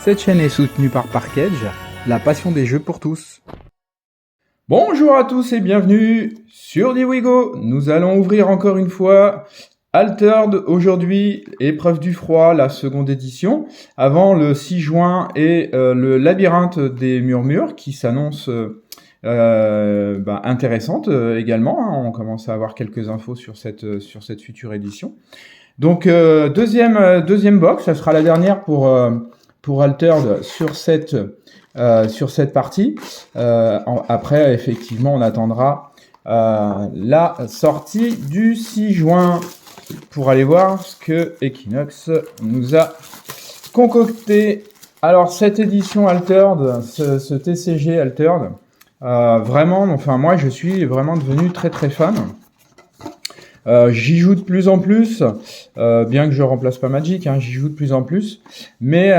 Cette chaîne est soutenue par Parkedge, la passion des jeux pour tous. Bonjour à tous et bienvenue sur DiWigo. Nous allons ouvrir encore une fois Altered aujourd'hui, épreuve du froid, la seconde édition, avant le 6 juin et le labyrinthe des murmures qui s'annonce intéressante également. On commence à avoir quelques infos sur cette future édition. Donc deuxième box, ça sera la dernière pour Altered sur cette partie. Après, effectivement, on attendra la sortie du 6 juin pour aller voir ce que Equinox nous a concocté. Alors, cette édition Altered, ce TCG Altered, vraiment, enfin, moi, je suis vraiment devenu très très fan. J'y joue de plus en plus, bien que je remplace pas Magic, j'y joue de plus en plus, mais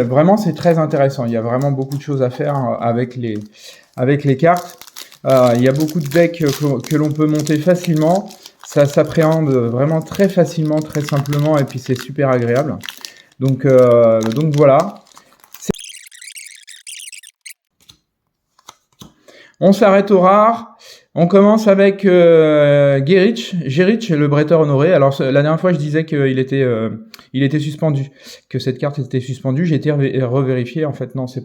vraiment c'est très intéressant. Il y a vraiment beaucoup de choses à faire avec les cartes. Il y a beaucoup de decks que l'on peut monter facilement. Ça s'appréhende vraiment très facilement, très simplement, et puis c'est super agréable. Donc voilà. On s'arrête au rare. On commence avec Gerich, le bretteur honoré. Alors la dernière fois je disais qu'il était suspendu, que cette carte était suspendue. J'ai été revérifié. En fait non, c'est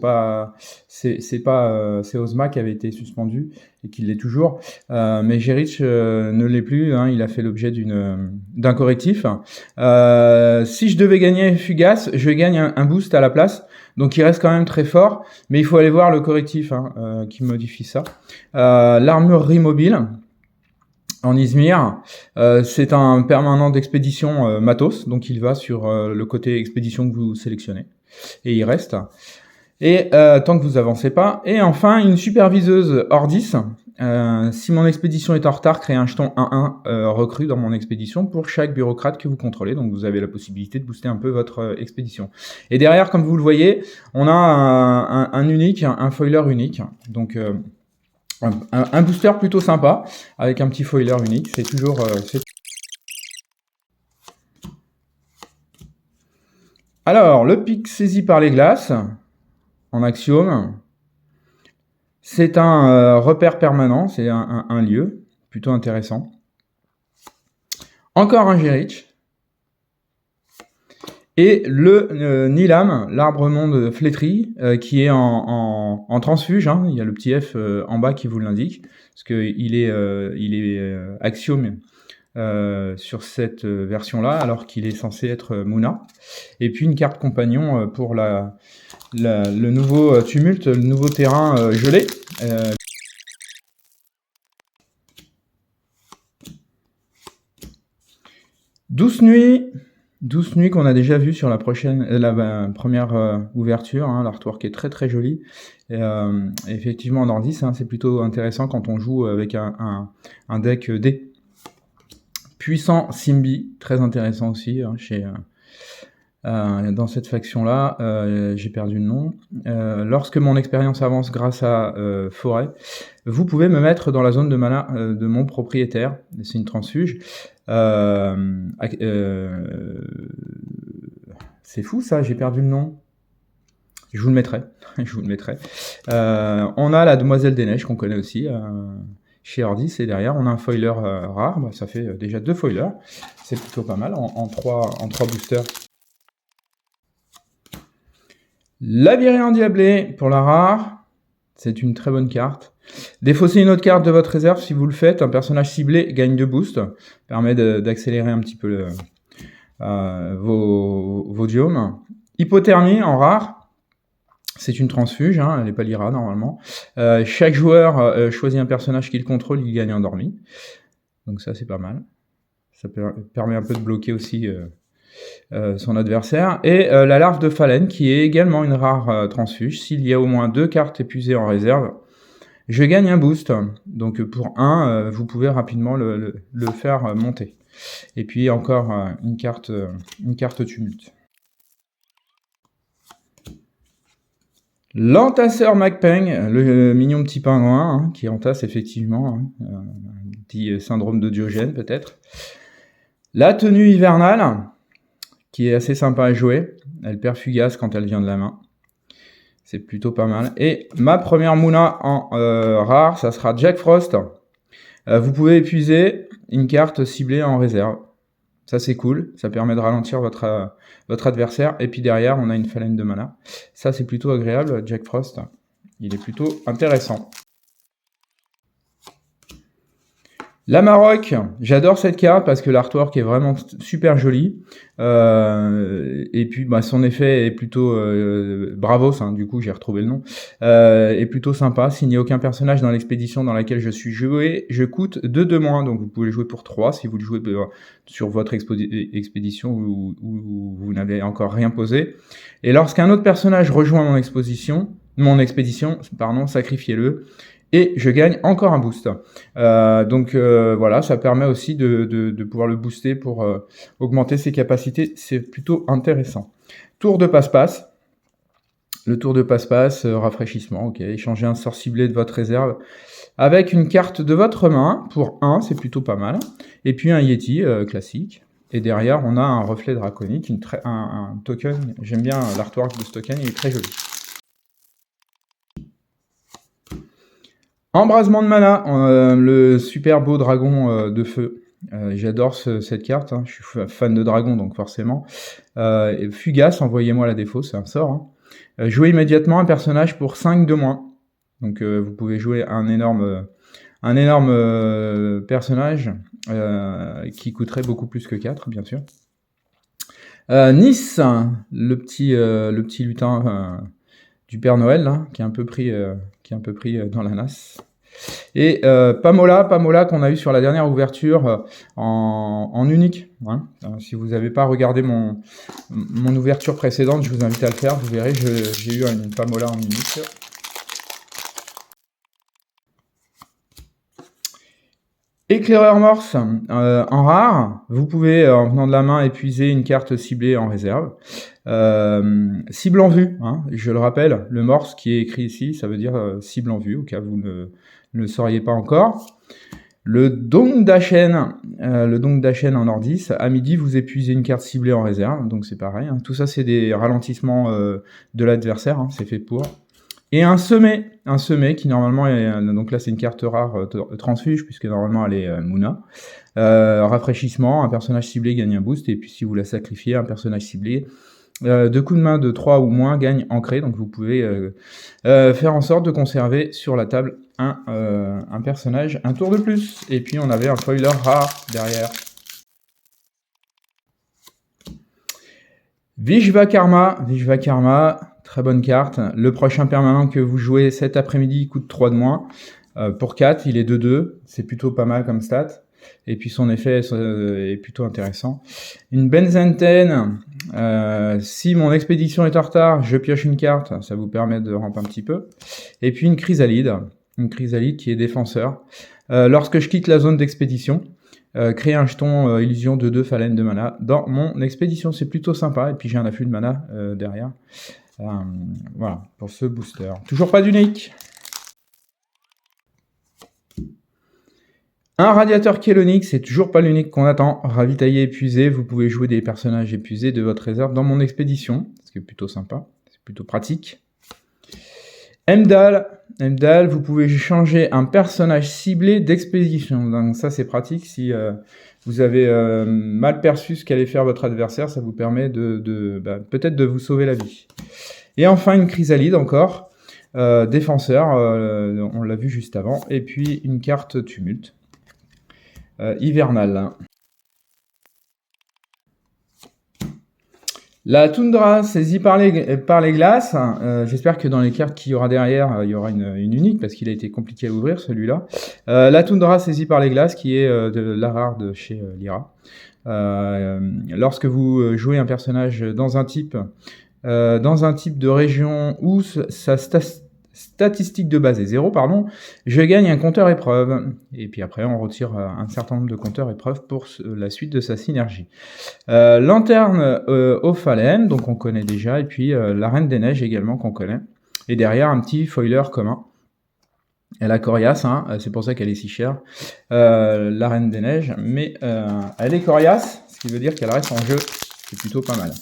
Ozma qui avait été suspendu et qui l'est toujours. Mais Gerich ne l'est plus. Il a fait l'objet d'un correctif. Si je devais gagner Fugace, je gagne un boost à la place. Donc il reste quand même très fort, mais il faut aller voir le correctif qui modifie ça. L'armurerie mobile en Izmir, c'est un permanent d'expédition matos, donc il va sur le côté expédition que vous sélectionnez, et il reste. Et tant que vous avancez pas. Et enfin, une superviseuse Ordis. Si mon expédition est en retard, créez un jeton 1-1 recru dans mon expédition pour chaque bureaucrate que vous contrôlez. Donc vous avez la possibilité de booster un peu votre expédition. Et derrière, comme vous le voyez, on a un unique, un foiler unique. Donc un booster plutôt sympa avec un petit foiler unique. C'est toujours... Alors, le pic saisi par les glaces en axiome. C'est un repère permanent, c'est un lieu plutôt intéressant. Encore un Gerich. Et le Nilam, l'arbre-monde flétri, qui est en transfuge. Il y a le petit F en bas qui vous l'indique, parce qu'il est axiome sur cette version-là, alors qu'il est censé être Muna. Et puis une carte compagnon pour le nouveau tumulte, le nouveau terrain gelé. 12 nuits qu'on a déjà vu sur la première ouverture. L'artwork est très très joli. Et effectivement, en Ordis, c'est plutôt intéressant quand on joue avec un deck D. Puissant Simbi, très intéressant aussi dans cette faction-là. J'ai perdu le nom. Lorsque mon expérience avance grâce à Forêt, vous pouvez me mettre dans la zone de mana de mon propriétaire. C'est une transfuge. C'est fou ça, j'ai perdu le nom. Je vous le mettrai. On a la Demoiselle des Neiges qu'on connaît aussi chez Ordis, et derrière on a un foiler rare. Ça fait déjà 2 foilers. C'est plutôt pas mal en 3 boosters. Labyrinthe endiablé pour la rare. C'est une très bonne carte. Défaussez une autre carte de votre réserve si vous le faites. Un personnage ciblé gagne 2 boosts. Permet d'accélérer un petit peu vos diomes. Hypothermie en rare. C'est une transfuge, elle n'est pas l'IRA normalement. Chaque joueur choisit un personnage qu'il contrôle, il gagne endormi. Donc ça c'est pas mal. Ça permet un peu de bloquer aussi son adversaire. Et la larve de Phalène qui est également une rare transfuge. S'il y a au moins 2 cartes épuisées en réserve, je gagne un boost. Donc pour 1, vous pouvez rapidement le faire monter. Et puis encore une carte tumulte. L'entasseur MacPeng, le mignon petit pingouin qui entasse effectivement, un petit syndrome de Diogène peut-être. La tenue hivernale, qui est assez sympa à jouer. Elle perd Fugace quand elle vient de la main. C'est plutôt pas mal. Et ma première mouna en rare, ça sera Jack Frost. Vous pouvez épuiser une carte ciblée en réserve. Ça, c'est cool. Ça permet de ralentir votre adversaire. Et puis derrière, on a une phalène de mana. Ça, c'est plutôt agréable, Jack Frost. Il est plutôt intéressant. La Maroc, j'adore cette carte parce que l'artwork est vraiment super joli. Et puis son effet est plutôt Bravos, hein, du coup j'ai retrouvé le nom, est plutôt sympa. S'il n'y a aucun personnage dans l'expédition dans laquelle je suis joué, je coûte 2 de moins, donc vous pouvez le jouer pour 3 si vous le jouez sur votre expédition où vous n'avez encore rien posé. Et lorsqu'un autre personnage rejoint mon expédition, sacrifiez-le. Et je gagne encore un boost. Voilà, ça permet aussi de pouvoir le booster pour augmenter ses capacités. C'est plutôt intéressant. Tour de passe-passe. Le tour de passe-passe, rafraîchissement, ok. Échangez un sort ciblé de votre réserve avec une carte de votre main pour 1, c'est plutôt pas mal. Et puis un Yeti classique. Et derrière, on a un reflet draconique, un token. J'aime bien l'artwork de ce token, il est très joli. Embrasement de mana, le super beau dragon de feu. J'adore cette carte, hein. Je suis fan de dragon, donc forcément. Fugace, envoyez-moi la défaut, c'est un sort. Hein. Jouez immédiatement un personnage pour 5 de moins. Donc vous pouvez jouer un énorme personnage qui coûterait beaucoup plus que 4, bien sûr. Nice, le petit lutin du Père Noël, là, qui est un peu pris dans la nasse. Et Pamola qu'on a eu sur la dernière ouverture en unique. Hein. Si vous n'avez pas regardé mon ouverture précédente, je vous invite à le faire. Vous verrez, j'ai eu une Pamola en unique. Éclaireur morse en rare, vous pouvez en venant de la main épuiser une carte ciblée en réserve. Cible en vue, hein, je le rappelle, le morse qui est écrit ici, ça veut dire cible en vue, au cas où vous ne le sauriez pas encore. Le Dong Dachen en Nordis, à midi vous épuisez une carte ciblée en réserve, donc c'est pareil. Hein. Tout ça c'est des ralentissements de l'adversaire, hein, c'est fait pour. Et un semé qui normalement est, donc là c'est une carte rare transfuge puisque normalement elle est Mouna. Rafraîchissement, un personnage ciblé gagne un boost et puis si vous la sacrifiez, un personnage ciblé de coups de main de 3 ou moins gagne ancré, donc vous pouvez faire en sorte de conserver sur la table un personnage un tour de plus. Et puis on avait un foiler rare derrière. Vishva Karma, très bonne carte. Le prochain permanent que vous jouez cet après-midi coûte 3 de moins. Pour 4, il est 2-2. C'est plutôt pas mal comme stat. Et puis son effet est plutôt intéressant. Une Benzenten. Si mon expédition est en retard, je pioche une carte. Ça vous permet de ramper un petit peu. Et puis une chrysalide. Une chrysalide qui est défenseur. Lorsque je quitte la zone d'expédition, créer un jeton illusion de 2 phalènes de mana dans mon expédition. C'est plutôt sympa. Et puis j'ai un afflux de mana derrière. Voilà, pour ce booster. Toujours pas d'unique. Un radiateur Kélonique, c'est toujours pas l'unique qu'on attend. Ravitaillé, épuisé, vous pouvez jouer des personnages épuisés de votre réserve dans mon expédition. Ce qui est plutôt sympa, c'est plutôt pratique. Emdal, vous pouvez changer un personnage ciblé d'expédition. Donc ça c'est pratique si vous avez mal perçu ce qu'allait faire votre adversaire, ça vous permet peut-être de vous sauver la vie. Et enfin une chrysalide encore, défenseur, on l'a vu juste avant, et puis une carte tumulte, hivernale. La toundra saisie par les glaces, j'espère que dans les cartes qu'il y aura derrière, il y aura une unique, parce qu'il a été compliqué à ouvrir celui-là. La toundra saisie par les glaces, qui est de la rare de chez Lyra. Lorsque vous jouez un personnage dans un type de région où sa statistique de base est 0, je gagne un compteur épreuve. Et puis après, on retire un certain nombre de compteurs épreuves pour la suite de sa synergie. Lanterne aux phalènes, donc on connaît déjà, et puis la Reine des Neiges également qu'on connaît. Et derrière, un petit foiler commun. Elle a coriace, hein, c'est pour ça qu'elle est si chère, la Reine des Neiges, mais elle est coriace, ce qui veut dire qu'elle reste en jeu, c'est plutôt pas mal.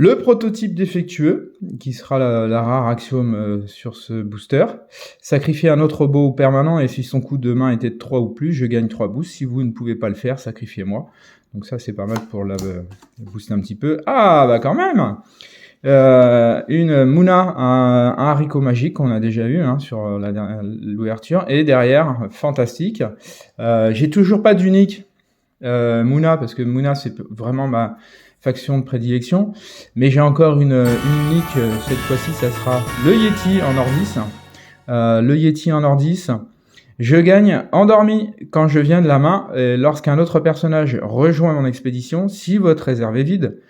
Le prototype défectueux, qui sera la rare axiome sur ce booster. Sacrifier un autre robot permanent et si son coût de main était de 3 ou plus, je gagne 3 boosts. Si vous ne pouvez pas le faire, sacrifiez-moi. Donc ça, c'est pas mal pour la booster un petit peu. Ah, bah quand même une Muna, un haricot magique qu'on a déjà eu sur l'ouverture. Et derrière, fantastique. J'ai toujours pas d'unique Muna, parce que Muna, c'est vraiment ma faction de prédilection. Mais j'ai encore une unique, cette fois-ci, ça sera le Yeti en Ordis. Le Yeti en Ordis. Je gagne endormi quand je viens de la main. Lorsqu'un autre personnage rejoint mon expédition, si votre réserve est vide,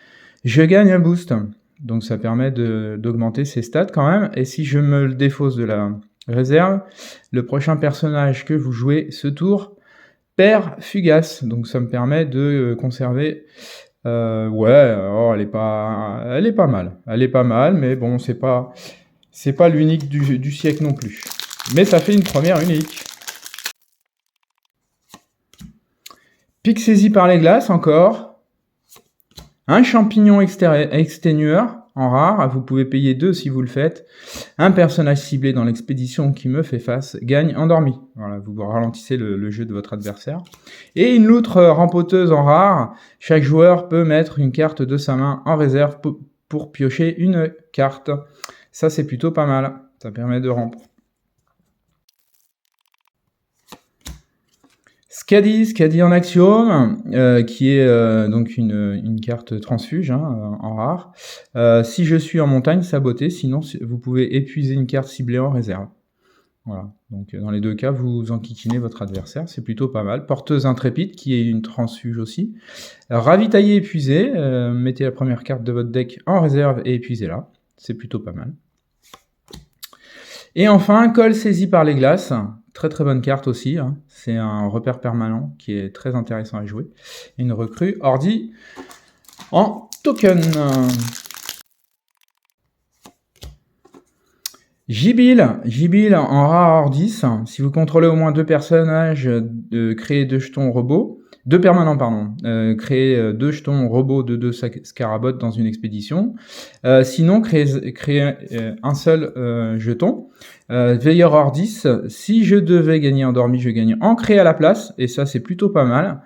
je gagne un boost. Donc ça permet d'augmenter ses stats quand même. Et si je me le défausse de la réserve, le prochain personnage que vous jouez ce tour perd fugace. Donc ça me permet de conserver... elle est pas mal. Elle est pas mal, mais bon, c'est pas l'unique du siècle non plus. Mais ça fait une première unique. Pique saisi par les glaces encore. Un champignon exténueur en rare, vous pouvez payer 2 si vous le faites. Un personnage ciblé dans l'expédition qui me fait face gagne endormi. Voilà, vous ralentissez le jeu de votre adversaire. Et une loutre rempoteuse en rare. Chaque joueur peut mettre une carte de sa main en réserve pour piocher une carte. Ça, c'est plutôt pas mal. Ça permet de ramper. Skadi en axiome, qui est donc une carte transfuge en rare. Si je suis en montagne, sabotez, sinon vous pouvez épuiser une carte ciblée en réserve. Voilà, donc dans les deux cas, vous enquiquinez votre adversaire, c'est plutôt pas mal. Porteuse intrépide, qui est une transfuge aussi. Ravitailler, épuiser, mettez la première carte de votre deck en réserve et épuisez-la, c'est plutôt pas mal. Et enfin, colle saisi par les glaces. Très très bonne carte aussi, c'est un repère permanent qui est très intéressant à jouer. Une recrue ordi en token. Jibil en rare ordis. Si vous contrôlez au moins 2 personnages, créez 2 jetons robots. 2 permanents, pardon. Créez 2 jetons robots de 2 scarabots dans une expédition. Sinon, créez un seul jeton. Veilleur Ordis, si je devais gagner endormi, je gagne ancré à la place. Et ça, c'est plutôt pas mal.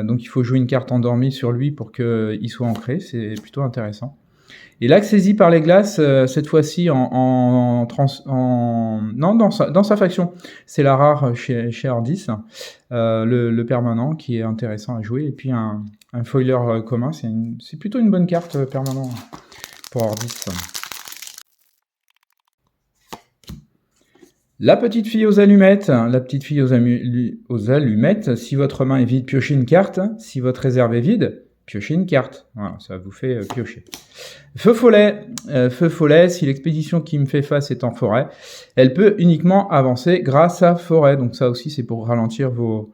Donc, il faut jouer une carte endormie sur lui pour qu'il soit ancré. C'est plutôt intéressant. Et l'axe saisi par les glaces, cette fois-ci dans sa faction, c'est la rare chez Ordis, le permanent qui est intéressant à jouer, et puis un foiler commun, c'est plutôt une bonne carte permanent pour Ordis. La petite fille aux allumettes, si votre main est vide, piochez une carte, si votre réserve est vide, piochez une carte. Voilà, ça vous fait piocher. Feu follet, si l'expédition qui me fait face est en forêt, elle peut uniquement avancer grâce à forêt. Donc ça aussi, c'est pour ralentir vos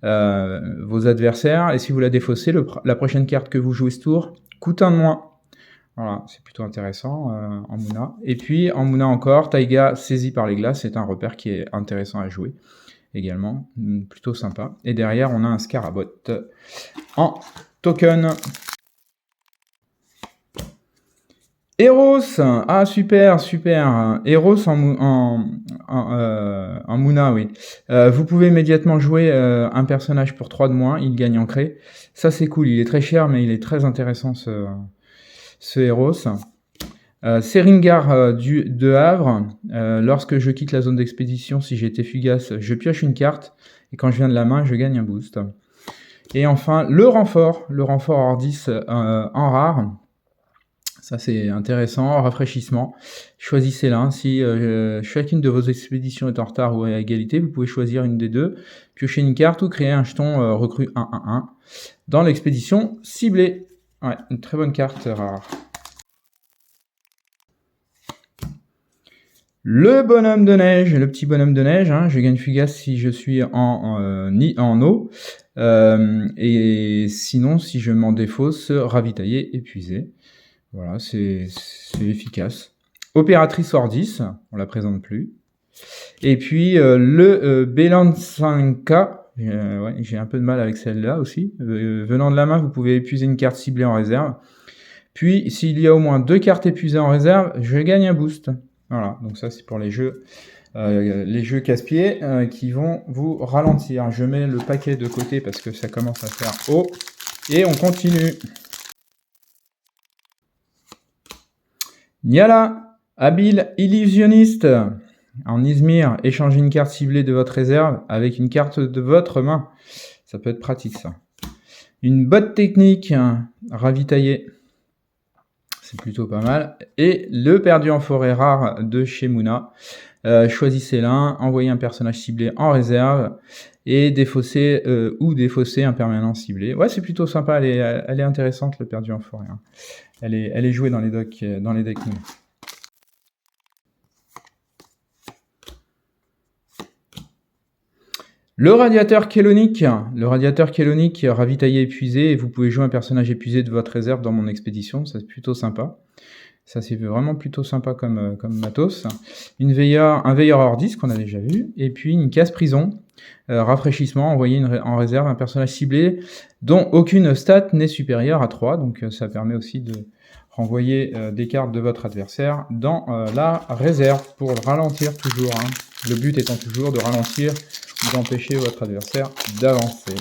adversaires. Et si vous la défaussez, la prochaine carte que vous jouez ce tour coûte 1 de moins. Voilà, c'est plutôt intéressant en Muna. Et puis en Muna encore, Taiga saisi par les glaces, c'est un repère qui est intéressant à jouer également, plutôt sympa. Et derrière, on a un Scarabot en token. Eros, super. Eros en Muna, oui. Vous pouvez immédiatement jouer un personnage pour 3 de moins, il gagne ancré. Ça c'est cool, il est très cher, mais il est très intéressant ce Eros. Seringar de Havre, lorsque je quitte la zone d'expédition, si j'ai été fugace, je pioche une carte, et quand je viens de la main, je gagne un boost. Et enfin, le renfort Ordis en rare. Ça, c'est intéressant. Rafraîchissement. Choisissez l'un. Si chacune de vos expéditions est en retard ou à égalité, vous pouvez choisir une des deux, piocher une carte ou créer un jeton recrue 1-1-1 dans l'expédition ciblée. Ouais, une très bonne carte rare. Le bonhomme de neige, le petit bonhomme de neige, je gagne fugace si je suis en eau. Et sinon, si je m'en défausse, ravitailler, épuiser. Voilà, c'est efficace. Opératrice Ordis, on la présente plus. Et puis le Belansanka, j'ai un peu de mal avec celle-là aussi. Venant de la main, vous pouvez épuiser une carte ciblée en réserve. Puis, s'il y a au moins 2 cartes épuisées en réserve, je gagne un boost. Voilà, donc ça c'est pour les jeux casse-pieds qui vont vous ralentir. Je mets le paquet de côté parce que ça commence à faire haut. Et on continue. Niala, habile illusionniste. En Izmir, échangez une carte ciblée de votre réserve avec une carte de votre main. Ça peut être pratique ça. Une botte technique, ravitaillée. C'est plutôt pas mal. Et le perdu en forêt rare de chez Mouna. Choisissez l'un, envoyez un personnage ciblé en réserve et défausser ou défausser un permanent ciblé. Ouais, c'est plutôt sympa, elle est intéressante, le perdu en forêt. Hein. Elle est jouée dans les decks Mouna. Le radiateur kélonique. Le radiateur kélonique ravitaillé épuisé et vous pouvez jouer un personnage épuisé de votre réserve dans mon expédition. Ça c'est plutôt sympa. Ça c'est vraiment plutôt sympa comme matos. Un veilleur hors disque qu'on a déjà vu. Et puis une casse prison. Rafraîchissement, envoyer en réserve un personnage ciblé dont aucune stat n'est supérieure à 3. Donc ça permet aussi de renvoyer des cartes de votre adversaire dans la réserve pour le ralentir toujours. Hein. Le but étant toujours de ralentir ou d'empêcher votre adversaire d'avancer.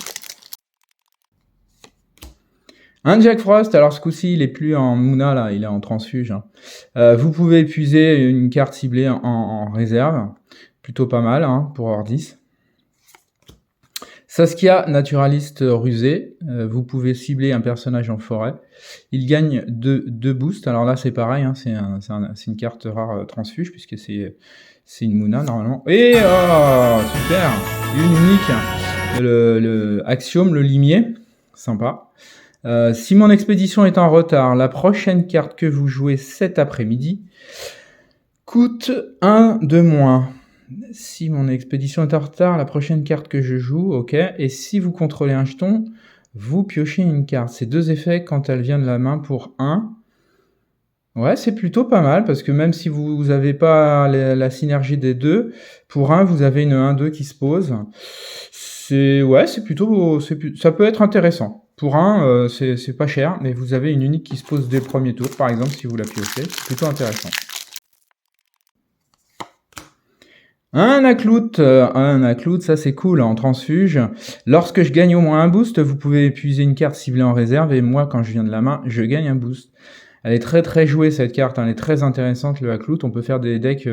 Un Jack Frost, alors ce coup-ci il est plus en Mouna là, il est en transfuge. Hein. Vous pouvez épuiser une carte ciblée en réserve, plutôt pas mal hein, pour hors 10. Saskia, naturaliste rusé, vous pouvez cibler un personnage en forêt. Il gagne 2 boosts, alors là c'est pareil, hein, c'est une carte rare transfuge puisque c'est une Mouna normalement. Et oh, super, une unique, le Axiome, le limier, sympa. Si mon expédition est en retard, la prochaine carte que vous jouez cet après-midi coûte 1 de moins. Si mon expédition est en retard, la prochaine carte que je joue, ok. Et si vous contrôlez un jeton, vous piochez une carte. Ces 2 effets quand elle vient de la main pour 1. Ouais, c'est plutôt pas mal parce que même si vous n'avez pas la synergie des 2, pour 1, vous avez une 1-2 qui se pose. C'est plutôt, ça peut être intéressant. Pour 1, c'est pas cher, mais vous avez une unique qui se pose dès le premier tour, par exemple, si vous la piochez. C'est plutôt intéressant. Un Aklout, ça c'est cool, en transfuge. Lorsque je gagne au moins un boost, vous pouvez épuiser une carte ciblée en réserve, et moi, quand je viens de la main, je gagne un boost. Elle est très très jouée cette carte, hein. Elle est très intéressante le Aklout, on peut faire des decks,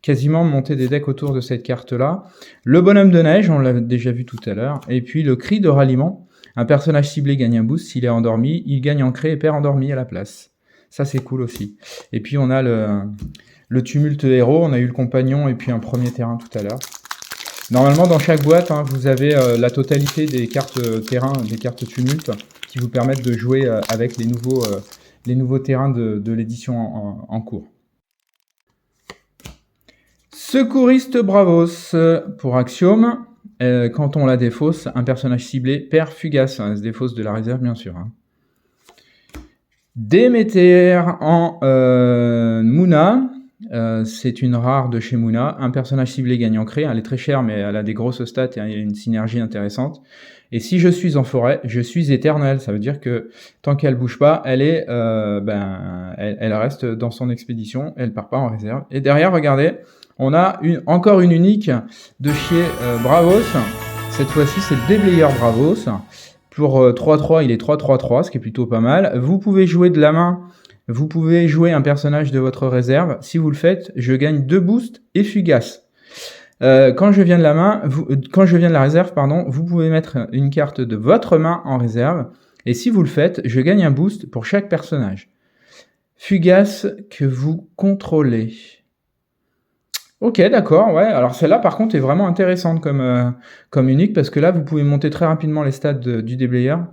quasiment monter des decks autour de cette carte-là. Le bonhomme de neige, on l'a déjà vu tout à l'heure, et puis le cri de ralliement. Un personnage ciblé gagne un boost, s'il est endormi, il gagne ancré et perd endormi à la place. Ça c'est cool aussi. Et puis on a le tumulte héros, on a eu le compagnon et puis un premier terrain tout à l'heure. Normalement dans chaque boîte, hein, vous avez la totalité des cartes terrain, des cartes tumulte, qui vous permettent de jouer avec les nouveaux terrains de l'édition en cours. Secouriste Bravos pour Axiome. Quand on la défausse, un personnage ciblé perd fugace. Elle se défausse de la réserve, bien sûr. Hein. Déméter en Mouna. C'est une rare de chez Mouna. Un personnage ciblé gagne ancré. Elle est très chère, mais elle a des grosses stats et une synergie intéressante. Et si je suis en forêt, je suis éternel. Ça veut dire que tant qu'elle bouge pas, elle reste dans son expédition. Elle part pas en réserve. Et derrière, regardez, on a encore une unique de chez Bravos. Cette fois-ci, c'est le déblayeur Bravos. Pour 3-3, il est 3-3-3, ce qui est plutôt pas mal. Vous pouvez jouer de la main. Vous pouvez jouer un personnage de votre réserve. Si vous le faites, je gagne 2 boosts et fugace. Quand je viens de la réserve, vous pouvez mettre une carte de votre main en réserve. Et si vous le faites, je gagne un boost pour chaque personnage. Fugace que vous contrôlez. Ok, d'accord, ouais. Alors celle-là, par contre, est vraiment intéressante comme unique, parce que là, vous pouvez monter très rapidement les stats du déblayeur.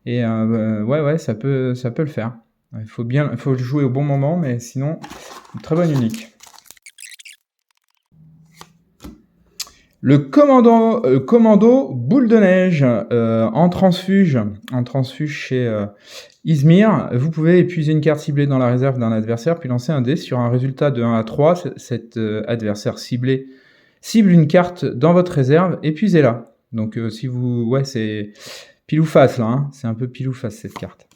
Et ouais, ça peut le faire. Il faut le jouer au bon moment, mais sinon, une très bonne unique. Le commando boule de neige en transfuge chez Izmir. Vous pouvez épuiser une carte ciblée dans la réserve d'un adversaire, puis lancer un dé sur un résultat de 1 à 3. Cet adversaire ciblé cible une carte dans votre réserve, épuisez-la. Donc si vous... Ouais, c'est pile ou face là, hein. C'est un peu pile ou face cette carte.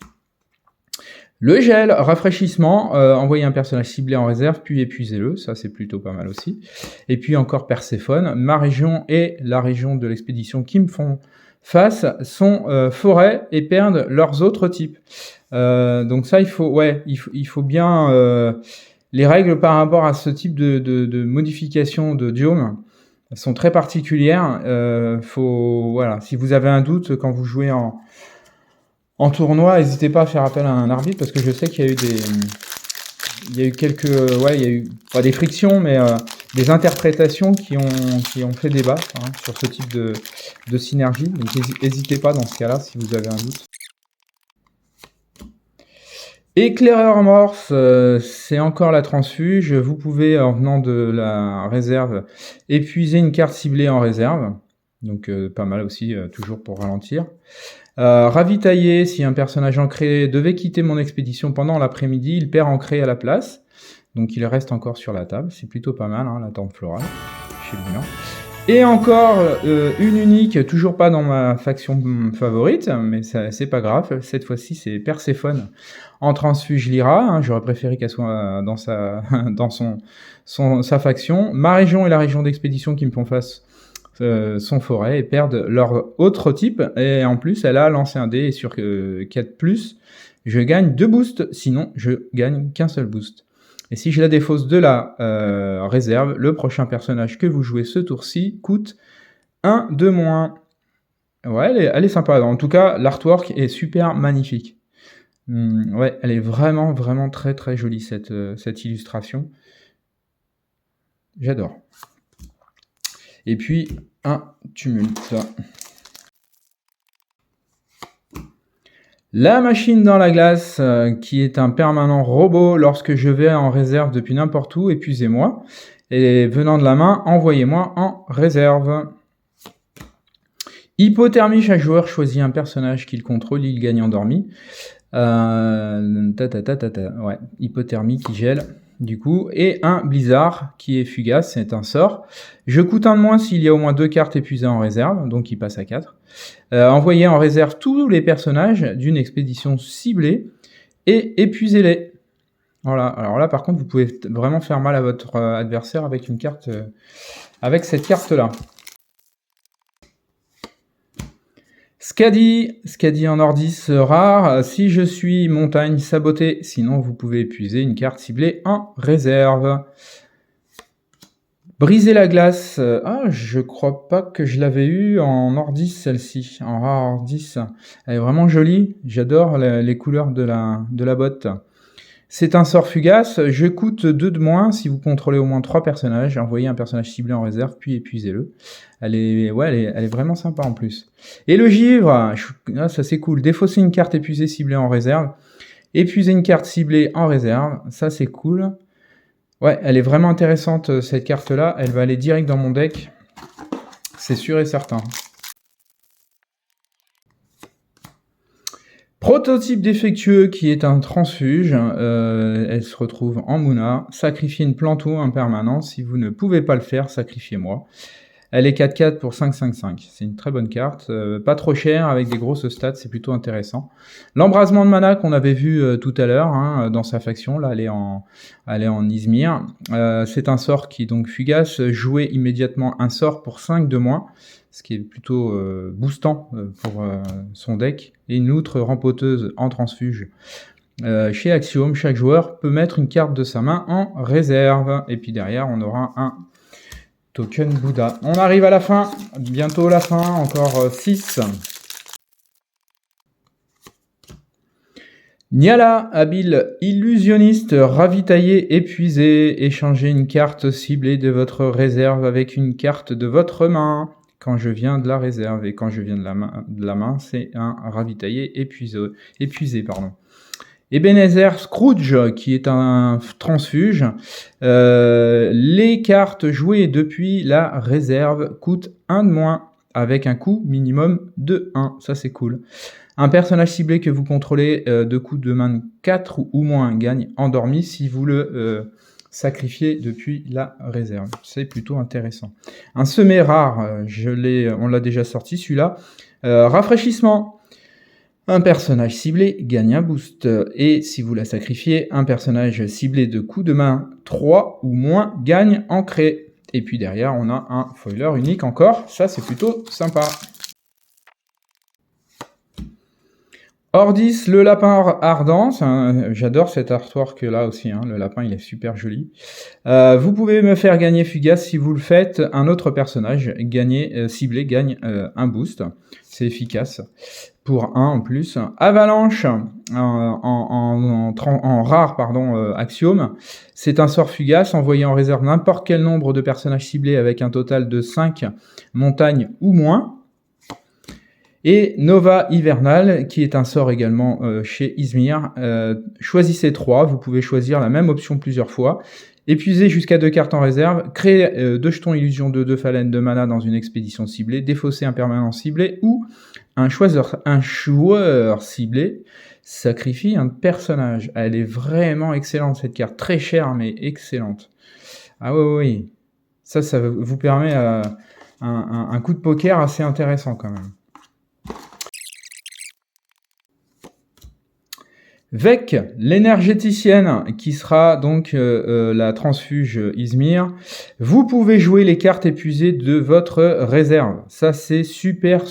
Le gel, rafraîchissement, envoyez un personnage ciblé en réserve, puis épuisez-le, ça c'est plutôt pas mal aussi. Et puis encore Perséphone, ma région et la région de l'expédition qui me font face sont forêts et perdent leurs autres types. Donc ça, il faut bien... les règles par rapport à ce type de modification de Diome sont très particulières. Voilà, si vous avez un doute quand vous jouez en tournoi, n'hésitez pas à faire appel à un arbitre parce que je sais qu'il y a eu pas des frictions, mais des interprétations qui ont fait débat sur ce type de synergie. Donc n'hésitez pas dans ce cas-là si vous avez un doute. Éclaireur morse, c'est encore la transfuge. Vous pouvez, en venant de la réserve, épuiser une carte ciblée en réserve. Donc pas mal aussi, toujours pour ralentir. Ravitailler, si un personnage ancré devait quitter mon expédition pendant l'après-midi, il perd ancré à la place. Donc il reste encore sur la table. C'est plutôt pas mal, la tente florale, chez Luna. Et encore une unique, toujours pas dans ma faction favorite, mais c'est pas grave. Cette fois-ci, c'est Perséphone en transfuge Lyra. J'aurais préféré qu'elle soit dans sa faction. Ma région et la région d'expédition qui me font face sont forêts et perdent leur autre type. Et en plus, elle a lancé un dé et sur 4+, je gagne 2 boosts. Sinon, je gagne qu'un seul boost. Et si je la défausse de la réserve, le prochain personnage que vous jouez ce tour-ci coûte 1 de moins. Ouais, elle est sympa. En tout cas, l'artwork est super magnifique. Ouais, elle est vraiment, vraiment très, très jolie, cette illustration. J'adore. Et puis, un tumulte. La machine dans la glace, qui est un permanent robot lorsque je vais en réserve depuis n'importe où, épuisez-moi. Et venant de la main, envoyez-moi en réserve. Hypothermie, chaque joueur choisit un personnage qu'il contrôle, il gagne endormi. Ouais, hypothermie qui gèle. Du coup, et un blizzard qui est fugace, c'est un sort. Je coûte un de moins s'il y a au moins 2 cartes épuisées en réserve, donc il passe à 4. Envoyez en réserve tous les personnages d'une expédition ciblée et épuisez-les. Voilà, alors là par contre vous pouvez vraiment faire mal à votre adversaire avec une carte, avec cette carte-là. Skadi en Ordis rare, si je suis montagne sabotée, sinon vous pouvez épuiser une carte ciblée en réserve. Briser la glace, je crois pas que je l'avais eu en Ordis celle-ci, en rare Ordis. Elle est vraiment jolie, j'adore les couleurs de la botte. C'est un sort fugace, je coûte 2 de moins si vous contrôlez au moins 3 personnages, envoyez un personnage ciblé en réserve, puis épuisez-le. Elle est vraiment sympa en plus. Et le givre, ça c'est cool, défausser une carte épuisée ciblée en réserve, épuiser une carte ciblée en réserve, ça c'est cool. Ouais, elle est vraiment intéressante cette carte-là, elle va aller direct dans mon deck, c'est sûr et certain. Prototype défectueux qui est un transfuge, elle se retrouve en Mouna, sacrifiez une plante ou un permanent, si vous ne pouvez pas le faire, sacrifiez-moi. Elle est 4-4 pour 5-5-5, c'est une très bonne carte, pas trop chère, avec des grosses stats, c'est plutôt intéressant. L'embrasement de mana qu'on avait vu tout à l'heure dans sa faction, là elle est en Izmir, c'est un sort qui est donc fugace, jouez immédiatement un sort pour 5 de moins, ce qui est plutôt boostant pour son deck, et une loutre rempoteuse en transfuge. Chez Axiom, chaque joueur peut mettre une carte de sa main en réserve, et puis derrière on aura un token Bouddha. On arrive à la fin, bientôt la fin, encore 6. Niala, habile illusionniste, ravitaillé, épuisé, échangez une carte ciblée de votre réserve avec une carte de votre main. Quand je viens de la réserve et quand je viens de la main, c'est un ravitaillé épuisé. Ebenezer Scrooge, qui est un transfuge. Les cartes jouées depuis la réserve coûtent 1 de moins, avec un coût minimum de 1. Ça, c'est cool. Un personnage ciblé que vous contrôlez de coût de main 4 ou moins gagne endormi si vous le sacrifiez depuis la réserve. C'est plutôt intéressant. Un semé rare, on l'a déjà sorti celui-là. Rafraîchissement. Un personnage ciblé gagne un boost. Et si vous la sacrifiez, un personnage ciblé de coup de main 3 ou moins gagne ancré. Et puis derrière, on a un foiler unique encore. Ça, c'est plutôt sympa. Ordis, le lapin ardent, j'adore cet artwork là aussi, hein. Le lapin il est super joli. Vous pouvez me faire gagner Fugace si vous le faites, un autre personnage ciblé gagne un boost, c'est efficace, pour 1 en plus. Avalanche, en rare axiome, c'est un sort Fugace, envoyé en réserve n'importe quel nombre de personnages ciblés avec un total de 5 montagnes ou moins. Et Nova Hivernal, qui est un sort également chez Izmir. Choisissez 3, vous pouvez choisir la même option plusieurs fois. Épuisez jusqu'à 2 cartes en réserve, créez 2 jetons illusion de 2 phalènes de mana dans une expédition ciblée, défaussez un permanent ciblé ou un joueur ciblé sacrifie un personnage. Elle est vraiment excellente cette carte, très chère mais excellente. Ah oui. Ça vous permet un coup de poker assez intéressant quand même. Vec, l'énergéticienne, qui sera donc la transfuge Izmir. Vous pouvez jouer les cartes épuisées de votre réserve. Ça, c'est super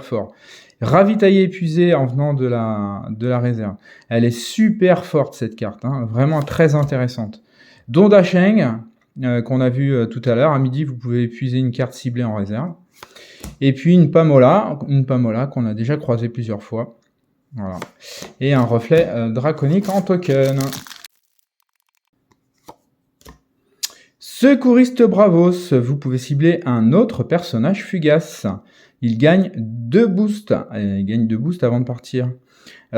fort. Ravitailler épuisé en venant de la réserve. Elle est super forte, cette carte. Hein, vraiment très intéressante. Dondasheng, qu'on a vu tout à l'heure. À midi, vous pouvez épuiser une carte ciblée en réserve. Et puis une Pamola qu'on a déjà croisée plusieurs fois. Voilà. Et un reflet draconique en token. Secouriste Bravos, vous pouvez cibler un autre personnage Fugace. Il gagne 2 boosts. Il gagne 2 boosts avant de partir.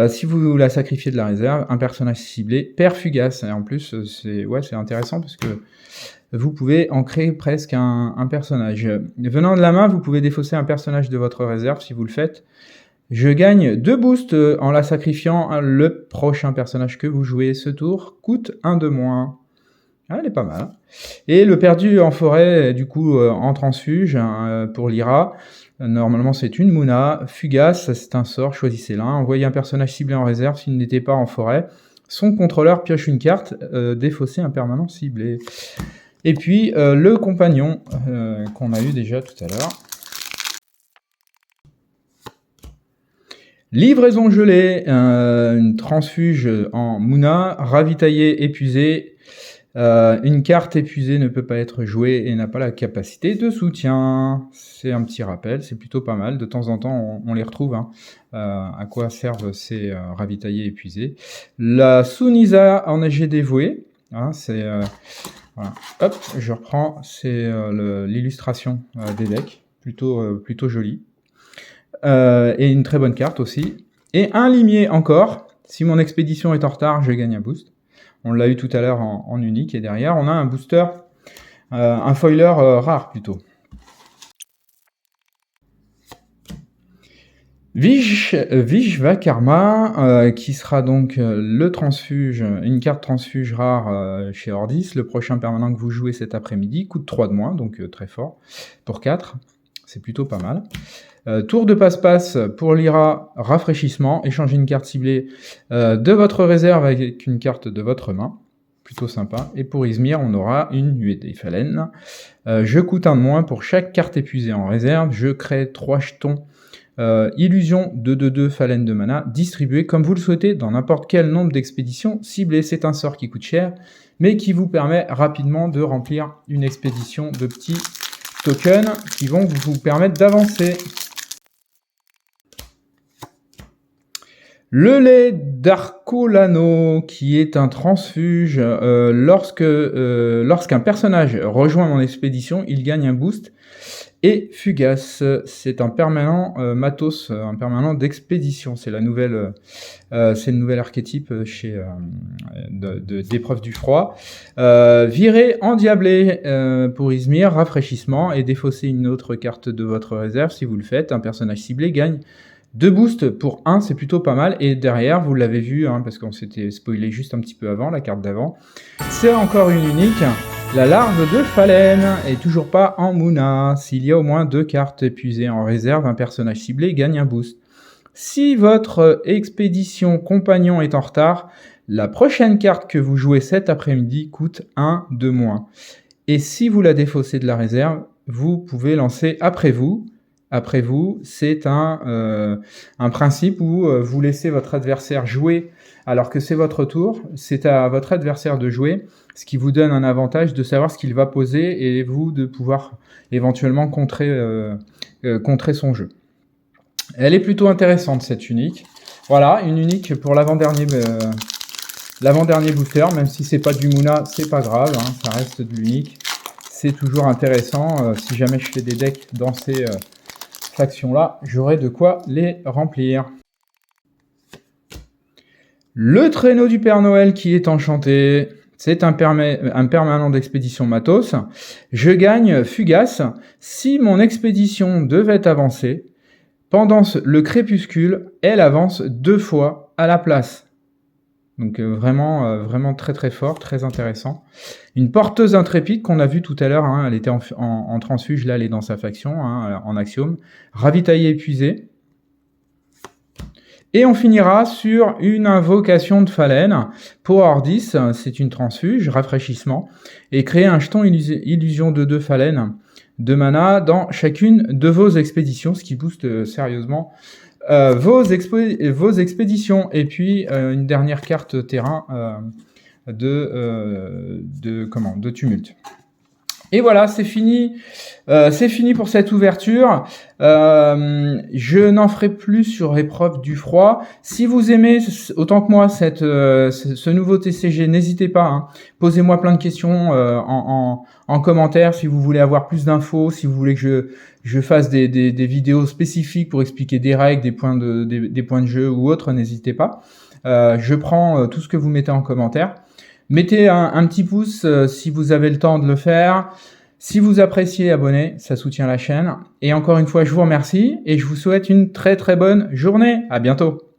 Si vous la sacrifiez de la réserve, un personnage ciblé perd Fugace. Et en plus, c'est intéressant parce que vous pouvez en créer presque un personnage. Venant de la main, vous pouvez défausser un personnage de votre réserve si vous le faites. Je gagne 2 boosts en la sacrifiant. Le prochain personnage que vous jouez ce tour coûte 1 de moins. Ah, elle est pas mal. Et le perdu en forêt, du coup, en transfuge pour Lyra. Normalement, c'est une Muna. Fugace, c'est un sort, choisissez l'un. Envoyez un personnage ciblé en réserve s'il n'était pas en forêt. Son contrôleur pioche une carte, défaussez un permanent ciblé. Et puis, le compagnon qu'on a eu déjà tout à l'heure. Livraison gelée, une transfuge en Muna, ravitaillé, épuisé. Une carte épuisée ne peut pas être jouée et n'a pas la capacité de soutien. C'est un petit rappel, c'est plutôt pas mal. De temps en temps, on les retrouve. Hein. À quoi servent ces ravitaillés épuisés. La Sunisa enneigée dévouée. Hein, c'est voilà. Hop, je reprends. C'est l'illustration des decks, plutôt jolie. Et une très bonne carte aussi. Et un limier encore. Si mon expédition est en retard, je gagne un boost. On l'a eu tout à l'heure en unique. Et derrière, on a un booster, un foiler rare plutôt. Vishvakarma, qui sera donc le transfuge, une carte transfuge rare chez Ordis. Le prochain permanent que vous jouez cet après-midi coûte 3 de moins, donc très fort. Pour 4, c'est plutôt pas mal. Tour de passe-passe pour Lyra, rafraîchissement, échangez une carte ciblée de votre réserve avec une carte de votre main, plutôt sympa. Et pour Izmir, on aura une nuée des phalènes. Je coûte 1 de moins pour chaque carte épuisée en réserve, je crée 3 jetons illusion de 2/2 phalènes de mana, distribués comme vous le souhaitez dans n'importe quel nombre d'expéditions ciblées. C'est un sort qui coûte cher, mais qui vous permet rapidement de remplir une expédition de petits tokens qui vont vous permettre d'avancer. Le lait d'Arcolano, qui est un transfuge, lorsqu'un personnage rejoint mon expédition, il gagne un boost. Et Fugace, c'est un permanent matos, un permanent d'expédition. C'est le nouvel archétype d'épreuve du froid. Virer endiablé pour Izmir, rafraîchissement, et défausser une autre carte de votre réserve si vous le faites. Un personnage ciblé gagne 2 boosts pour 1, c'est plutôt pas mal. Et derrière, vous l'avez vu, hein, parce qu'on s'était spoilé juste un petit peu avant, la carte d'avant. C'est encore une unique. La larve de phalène est toujours pas en Muna. S'il y a au moins 2 cartes épuisées en réserve, un personnage ciblé gagne un boost. Si votre expédition compagnon est en retard, la prochaine carte que vous jouez cet après-midi coûte 1 de moins. Et si vous la défaussez de la réserve, vous pouvez lancer après vous. Après vous, c'est un principe où vous laissez votre adversaire jouer alors que c'est votre tour. C'est à votre adversaire de jouer, ce qui vous donne un avantage de savoir ce qu'il va poser et vous de pouvoir éventuellement contrer son jeu. Elle est plutôt intéressante cette unique. Voilà, une unique pour l'avant-dernier booster, même si c'est pas du Moona, c'est pas grave, hein, ça reste de l'unique. C'est toujours intéressant. Si jamais je fais des decks dans ces factions-là, j'aurai de quoi les remplir. Le traîneau du Père Noël qui est enchanté. C'est un permanent d'expédition matos. Je gagne fugace. Si mon expédition devait avancer, pendant le crépuscule, elle avance 2 fois à la place. Donc vraiment très très fort, très intéressant. Une porteuse intrépide qu'on a vu tout à l'heure, hein, elle était en transfuge, là elle est dans sa faction, hein, en axiome. Ravitaillé épuisé. Et on finira sur une invocation de Phalène. Power 10, c'est une transfuge, rafraîchissement. Et créer un jeton illusion de 2 Phalène de mana dans chacune de vos expéditions, ce qui booste sérieusement vos expéditions. Et puis une dernière carte terrain de tumulte. Et voilà, c'est fini. C'est fini pour cette ouverture. Je n'en ferai plus sur épreuve du froid. Si vous aimez autant que moi ce nouveau TCG, n'hésitez pas. Hein. Posez-moi plein de questions en commentaire si vous voulez avoir plus d'infos, si vous voulez que je fasse des vidéos spécifiques pour expliquer des règles, des points de jeu ou autres. N'hésitez pas. Je prends tout ce que vous mettez en commentaire. Mettez un petit pouce si vous avez le temps de le faire. Si vous appréciez, abonnez, ça soutient la chaîne. Et encore une fois, je vous remercie et je vous souhaite une très très bonne journée. À bientôt.